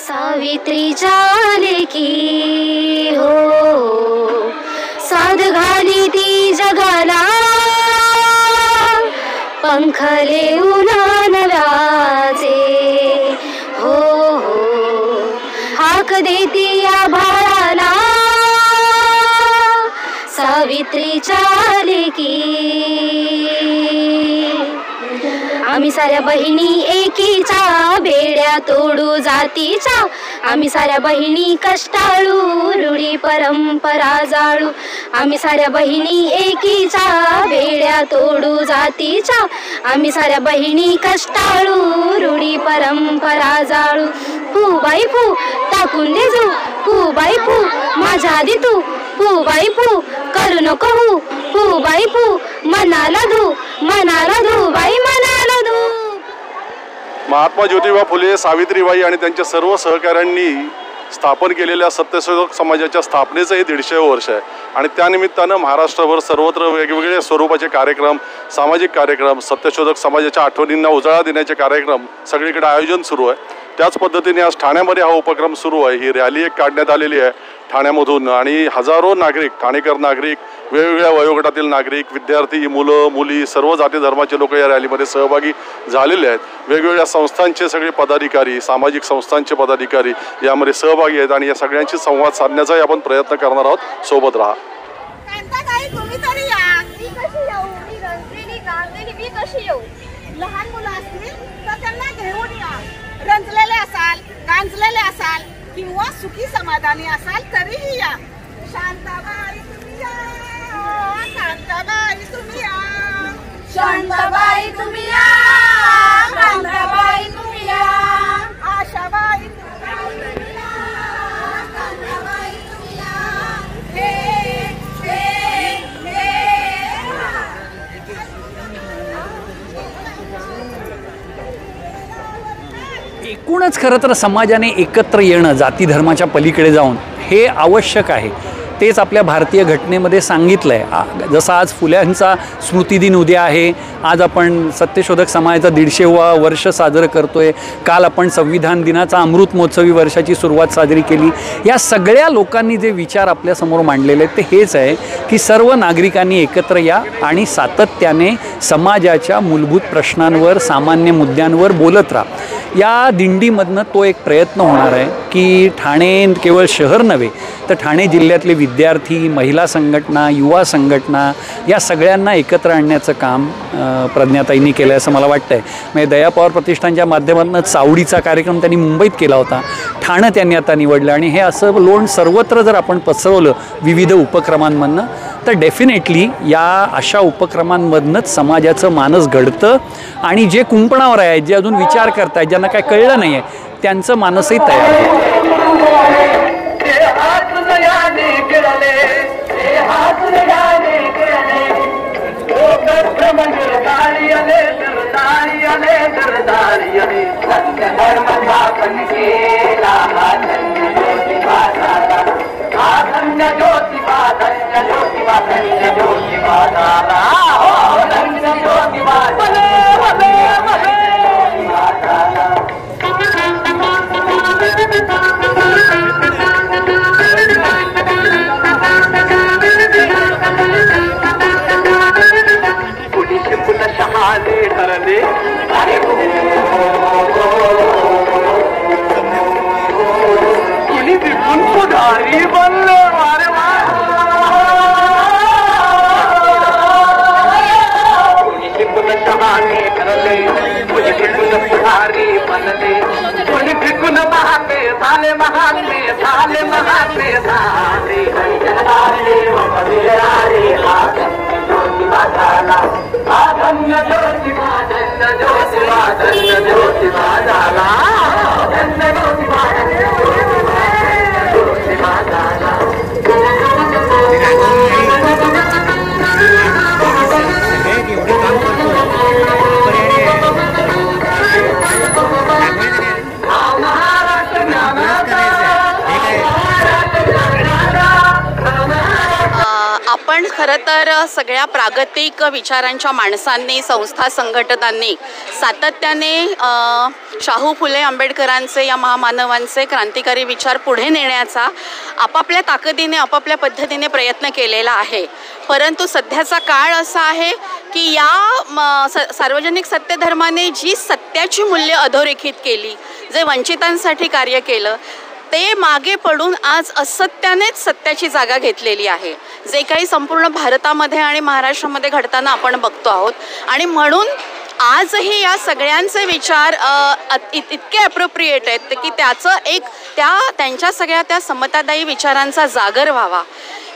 सावित्रीच्या लेकी हो, साद घाली ती जगाला, पंखले उन्हा नव्याचे हो हो, हाक देती या भाळाला, सावित्रीच्या लेकी. आम्ही साऱ्या बहिणी एकीच्या, बेड्या तोडू जातीच्या, आम्ही साऱ्या बहिणी कष्टाळू, रूढी परंपरा जाळू. आम्ही साऱ्या बहिणी एकीच्या, बेड्या तोडू जातीच्या, आम्ही साऱ्या बहिणी कष्टाळू, रूढी परंपरा जाळू. फू बाई फू टाकून दे जू, फू बाई फू माझ्या आधी तू, फू बाई फू करू नको हू, फू बाई फू मनाला धू, मनाला धू बाई मनाला धू. महात्मा ज्योतिबा फुले, सावित्रीबाई आणि त्यांच्या सर्व सहकाऱ्यांनी स्थापन केलेल्या सत्यशोधक समाजाच्या स्थापनेचं हे 150 वर्ष आहे आणि त्यानिमित्तानं महाराष्ट्रभर सर्वत्र वेगवेगळे स्वरूपाचे कार्यक्रम, सामाजिक कार्यक्रम, सत्यशोधक समाजाच्या आठवणींना उजाळा देण्याचे कार्यक्रम सगळीकडे आयोजन सुरू आहे. त्याच पद्धतीने आज ठाण्यामध्ये हा उपक्रम सुरू आहे. ही रॅली एक काढण्यात आलेली आहे ठाण्यामधून आणि हजारो नागरिक, ठाणेकर नागरिक, वेगवेगळ्या वयोगटातील नागरिक, विद्यार्थी, मुलं मुली, सर्व जाती धर्माचे लोक या रॅलीमध्ये सहभागी झालेले आहेत. वेगवेगळ्या संस्थांचे सगळे पदाधिकारी, सामाजिक संस्थांचे पदाधिकारी यामध्ये सहभागी आहेत आणि या सगळ्यांशी संवाद साधण्याचाही आपण प्रयत्न करणार आहोत. सोबत राहा. लहान मुलं असतील तर त्यांना घेऊन या. रंजलेले असाल, गांजलेले असाल किंवा सुखी समाधानी असाल तरीही या. शांताबाई तुम्ही या, शांताबाई तुम्ही या, शांताबाई तुम्ही या, शांताबाई तुम्ही या, आशाबाई तुम्ही या, शांताबाई तुम्ही या. एकूणच खरं तर समाजाने एकत्र येणं, जाती धर्माच्या पलीकडे जाऊन, हे आवश्यक आहे. तेच आपल्या भारतीय घटनेमध्ये सांगितलं आहे. जसं आज फुल्यांचा स्मृतिदिन उद्या आहे, आज आपण सत्यशोधक समाजाचा 150वा वर्ष साजरं करतो आहे, काल आपण संविधान दिनाचा अमृत महोत्सवी वर्षाची सुरुवात साजरी केली. या सगळ्या लोकांनी जे विचार आपल्यासमोर मांडलेले आहेत ते हेच आहे की सर्व नागरिकांनी एकत्र या आणि सातत्याने समाजाच्या मूलभूत प्रश्नांवर, सामान्य मुद्द्यांवर बोलत राहा. या दिंडीमधनं तो एक प्रयत्न होणार आहे की ठाणे केवळ शहर नव्हे तर ठाणे जिल्ह्यातले विद्यार्थी, महिला संघटना, युवा संघटना या सगळ्यांना एकत्र आणण्याचं काम प्रज्ञाताईंनी केलं आहे असं मला वाटतं आहे. म्हणजे दया पवार प्रतिष्ठानच्या माध्यमातून चावडीचा कार्यक्रम त्यांनी मुंबईत केला होता, ठाणं त्यांनी आता निवडलं आणि हे असं लोण सर्वत्र जर आपण पसरवलं विविध उपक्रमांमधनं तर डेफिनेटली या अशा उपक्रमांमधनंच समाजाचं मानस घडतं आणि जे कुंपणावर आहेत, जे अजून विचार करतायत, ज्यांना काय कळलं नाही आहे, त्यांचं मानसही तयार होतं. आपण खरं तर सगळ्या प्रागतिक विचारांच्या माणसांनी, संस्था, संघटनांनी सातत्याने शाहू फुले आंबेडकरांचे, या महामानवांचे क्रांतिकारी विचार पुढे नेण्याचा आपापल्या ताकदीने, आपापल्या पद्धतीने प्रयत्न केलेला आहे. परंतु सध्याचा काळ असा आहे की या सार्वजनिक सत्यधर्माने जी सत्याची मूल्य अधोरेखित केली, जे वंचितांसाठी कार्य केलं, ते मागे पडून आज असत्यानेच सत्याची जागा घेतलेली आहे. जे काही संपूर्ण भारतामध्ये आणि महाराष्ट्रामध्ये घडताना आपण बघतो आहोत. आणि म्हणून आजही या सगळ्यांचे विचार इतके ॲप्रोप्रिएट आहेत की त्यांच्या सगळ्या त्या समतादायी विचारांचा जागर व्हावा,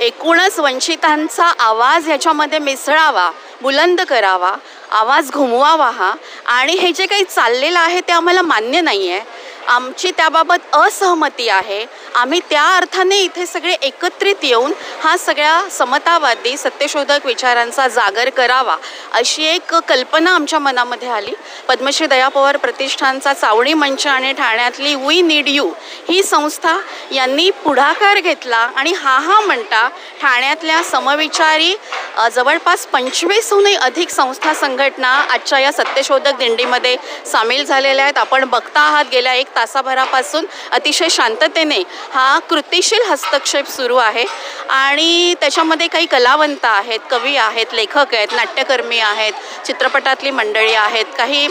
एकूणच वंचितांचा आवाज ह्याच्यामध्ये मिसळावा, बुलंद करावा, आवाज घुमवावा हा. आणि हे जे काही चाललेलं आहे ते आम्हाला मान्य नाही आहे. आमची त्याबाबत असहमती आहे. आम्ही त्या अर्थाने इथे सगळे एकत्रित येऊन हा सगळ्या समतावादी सत्यशोधक विचारांचा जागर करावा अशी एक कल्पना आमच्या मनामध्ये आली. पद्मश्री दया पवार प्रतिष्ठानचा चावणी मंच आणि ठाण्यातली वी नीड यू ही संस्था यांनी पुढाकार घेतला आणि हा म्हणता ठाण्यातल्या समविचारी जवळपास 25हूनही अधिक संस्था संघटना आजच्या या सत्यशोधक दिंडीमध्ये सामील झालेल्या आहेत. आपण बघता आहात गेल्या 1 तासाभरापासून अतिशय शांततेने हा कृतिशील हस्तक्षेप सुरू आहे. आणि त्याच्यामध्ये काही कलावंत आहेत, कवी आहेत, लेखक आहेत, नाट्यकर्मी आहेत, चित्रपटातली मंडळी आहेत, काही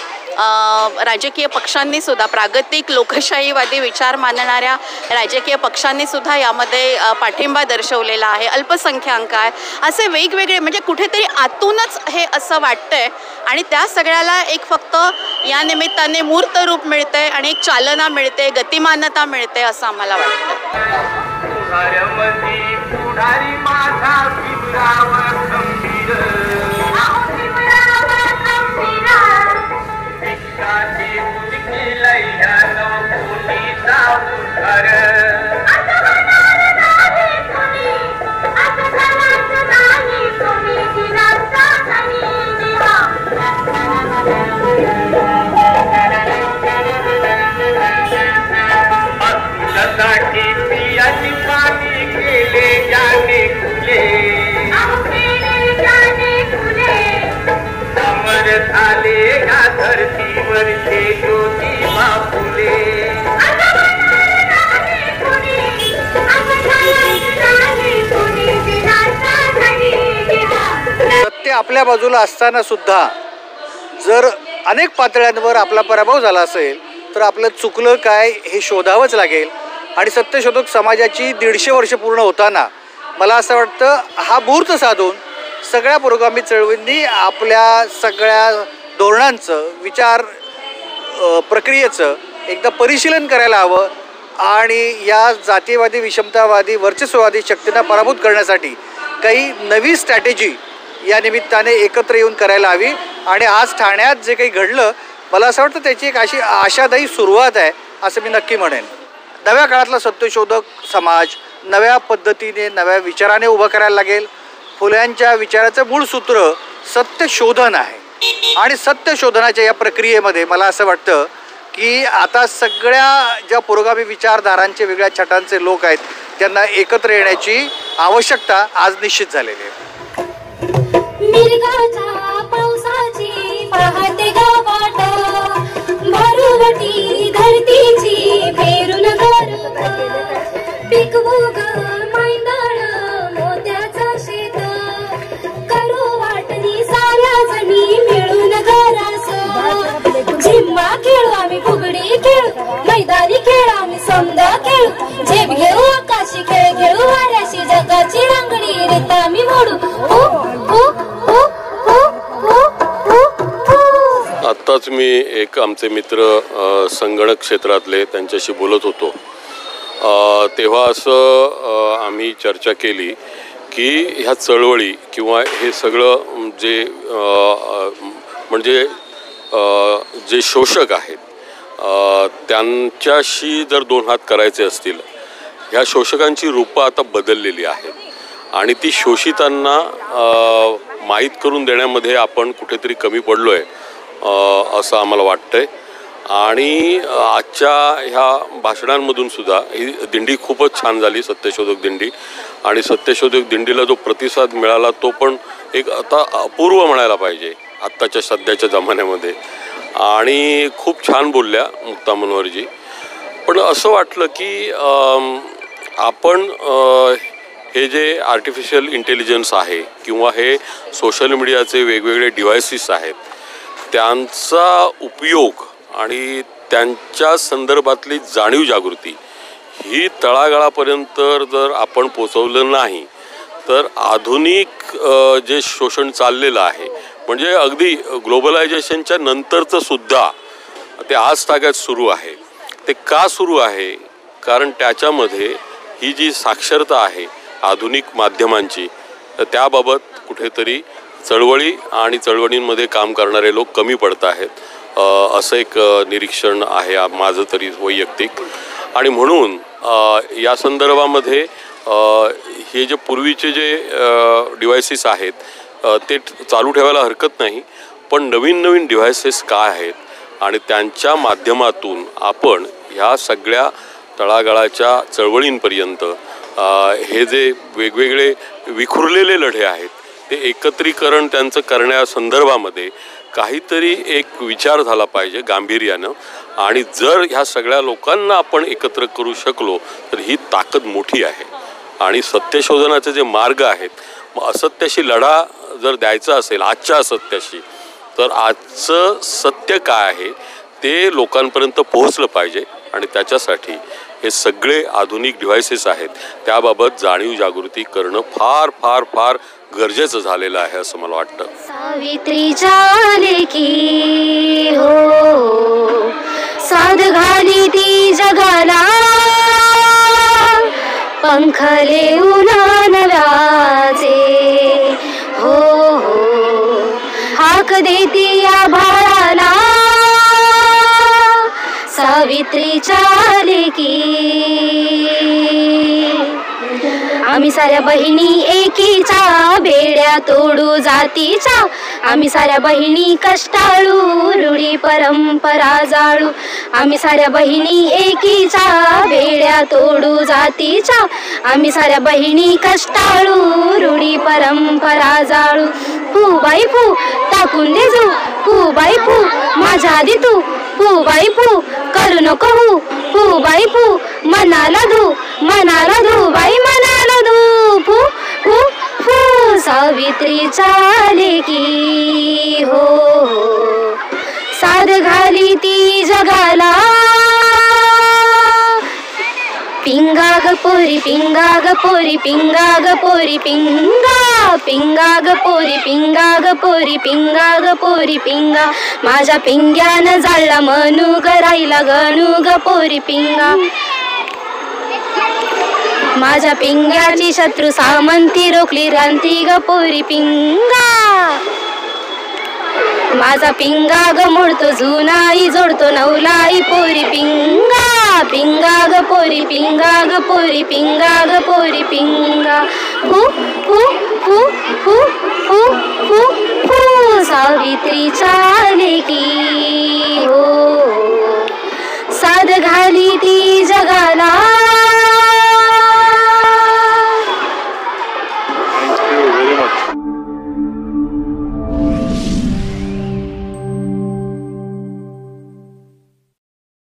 राजकीय पक्षांनी सुद्धा, प्रागतिक लोकशाहीवादी विचार मानणाऱ्या राजकीय पक्षांनी सुद्धा यामध्ये पाठिंबा दर्शवलेला आहे, अल्पसंख्याक आहे, असे वेगवेगळे, म्हणजे कुठेतरी आतूनच हे असं वाटतंय. आणि त्या सगळ्याला एक फक्त या निमित्ताने मूर्त रूप मिळते आणि एक चालना मिळते, गतिमानता मिळते असं आम्हाला वाटतं. सत्य आपल्या बाजूला असताना सुद्धा जर अनेक पातळ्यांवर आपला पराभव झाला असेल तर आपलं चुकलं काय हे शोधावंच लागेल. आणि सत्यशोधक समाजाची 150 वर्ष पूर्ण होताना मला असं वाटतं हा मुहूर्त साधून सगळ्या पुरोगामी चळवळींनी आपल्या सगळ्या धोरणांचं, विचार प्रक्रियेचं एकदा परिशीलन करायला हवं. आणि या जातीयवादी, विषमतावादी, वर्चस्ववादी शक्तींना पराभूत करण्यासाठी काही नवी स्ट्रॅटेजी या निमित्ताने एकत्र येऊन करायला हवी. आणि आज ठाण्यात जे काही घडलं, मला असं वाटतं त्याची एक अशी आशादायी सुरुवात आहे असं मी नक्की म्हणेन. नव्या काळातला सत्यशोधक समाज नव्या पद्धतीने, नव्या विचाराने उभं करायला लागेल. फुल्यांच्या विचाराचं मूळ सूत्र सत्यशोधन आहे. आणि सत्यशोधनाच्या या प्रक्रियेमध्ये मला असं वाटतं की आता सगळ्या ज्या पुरोगामी विचारधारांचे, वेगळ्या छटांचे लोक आहेत त्यांना एकत्र येण्याची आवश्यकता आज निश्चित झालेली आहे. मिरगाच्या पावसाची पहाटे गावाट, भरुवटी धरतीची पेरून गरत, पिकवू ग मैदान मोत्याचं शेत, करू वाटणी साऱ्या जणी मिळून घरास, झिम्मा खेळू आम्ही, फुगडी खेळू, मैदानी खेळ आम्ही समजा खेळू, झेप घेऊ आकाशी खेळ घेऊ, वाऱ्याशी जगाची रांगडी रेता आम्ही मोडू. आत्ताच मी एक आमचे मित्र संगणक क्षेत्रातले त्यांच्याशी बोलत होतो. तेव्हा असं आम्ही चर्चा केली की ह्या चळवळी किंवा हे सगळं जे म्हणजे जे शोषक आहेत त्यांच्याशी जर 2 हात करायचे असतील, ह्या शोषकांची रूपं आता बदललेली आहेत आणि ती शोषितांना माहीत करून देण्यामध्ये आपण कुठेतरी कमी पडलो आहे असं आम्हाला वाटतं आहे. आणि आजच्या ह्या भाषणांमधून सुद्धा ही दिंडी खूपच छान झाली, सत्यशोधक दिंडी. आणि सत्यशोधक दिंडीला जो प्रतिसाद मिळाला तो पण एक आता अपूर्व म्हणायला पाहिजे आत्ताच्या सध्याच्या जमान्यामध्ये. आणि खूप छान बोलल्या मुक्ता मनोहरजी. पण असं वाटलं की आपण हे जे आर्टिफिशियल इंटेलिजन्स आहे किंवा हे सोशल मीडियाचे वेगवेगळे डिव्हायसेस आहेत त्यांचा उपयोग आणि त्यांच्या संदर्भातली जाणीव जागृती ही तळागाळापर्यंत जर आपण पोचवलं नाही तर आधुनिक जे शोषण चाललेलं आहे म्हणजे अगदी ग्लोबलायझेशनच्या नंतरचं सुद्धा ते आज तागायत सुरू आहे. ते का सुरू आहे? कारण त्याच्यामध्ये ही जी साक्षरता आहे आधुनिक माध्यमांची त्याबाबत कुठेतरी चळवळी आणि चळवळींमध्ये काम करणारे लोक कमी पडत आहेत असं एक निरीक्षण आहे माझं तरी वैयक्तिक. आणि म्हणून या संदर्भामध्ये हे जे पूर्वीचे जे डिव्हायसेस आहेत ते चालू ठेवायला हरकत नाही, पण नवीन नवीन डिव्हायसेस काय आहेत आणि त्यांच्या माध्यमातून आपण ह्या सगळ्या तळागाळाच्या चळवळींपर्यंत हे जे वेगवेगळे विखुरलेले लढे आहेत ते एकत्रीकरण त्यांचं करण्यासंदर्भामध्ये काहीतरी एक विचार झाला पाहिजे गांभीर्यानं. आणि जर ह्या सगळ्या लोकांना आपण एकत्र करू शकलो तर ही ताकद मोठी आहे. आणि सत्यशोधनाचे जे मार्ग आहेत मग असत्याशी लढा जर द्यायचा असेल आजच्या असत्याशी तर आजचं सत्य काय आहे ते लोकांपर्यंत पोहोचलं पाहिजे. आणि त्याच्यासाठी हे सगळे आधुनिक डिव्हायसेस आहेत त्याबाबत जाणीव जागृती करणं फार फार फार गरजेचं झालेलं आहे असं मला वाटतं. सावित्रीच्या लेकी हो साध घाली ती जगाला पंखले उन्हा नव्याचे हो हो हाक देती या भाळाला सावित्रीच्या लेकी. आम्ही साऱ्या बहिणी एकीच्या बेड्या तोडू जातीच्या आम्ही साऱ्या बहिणी कष्टाळू रूढी परंपरा जाळू आम्ही साऱ्या बहिणी एकीच्या बेड्या तोडू जातीच्या आम्ही साऱ्या बहिणी कष्टाळू रूढी परंपरा जाळू. फू बाई फू टाकून दे जू फू बाई फू माझ्या आधी तू फू बाई फू करू नको हू फू बाई फू मनाला धू बाई मनाला धू फू फू फू सावित्रीच्या लेकी हो साध घाली ती जगाला पिंगा ग पोरी पिंगा ग पोरी पिंगा ग पोरी पिंगा पिंगा ग पोरी पिंगा ग पोरी पिंगा ग पोरी पिंगा माझ्या पिंग्यानं जाळला मनू ग राहिला गणू ग पोरी पिंगा माझ्या पिंग्याची शत्रू सामंती रोखली रांती ग पोरी पिंगा माझा पिंगा ग मोडतो जुनाई जोडतो नवलाई पोरी पिंगा पिंगा ग पोरी पिंगा ग पोरी पिंगा ग पोरी पिंगा फू फू फू फू फू फू फू सावित्रीच्या लेकी.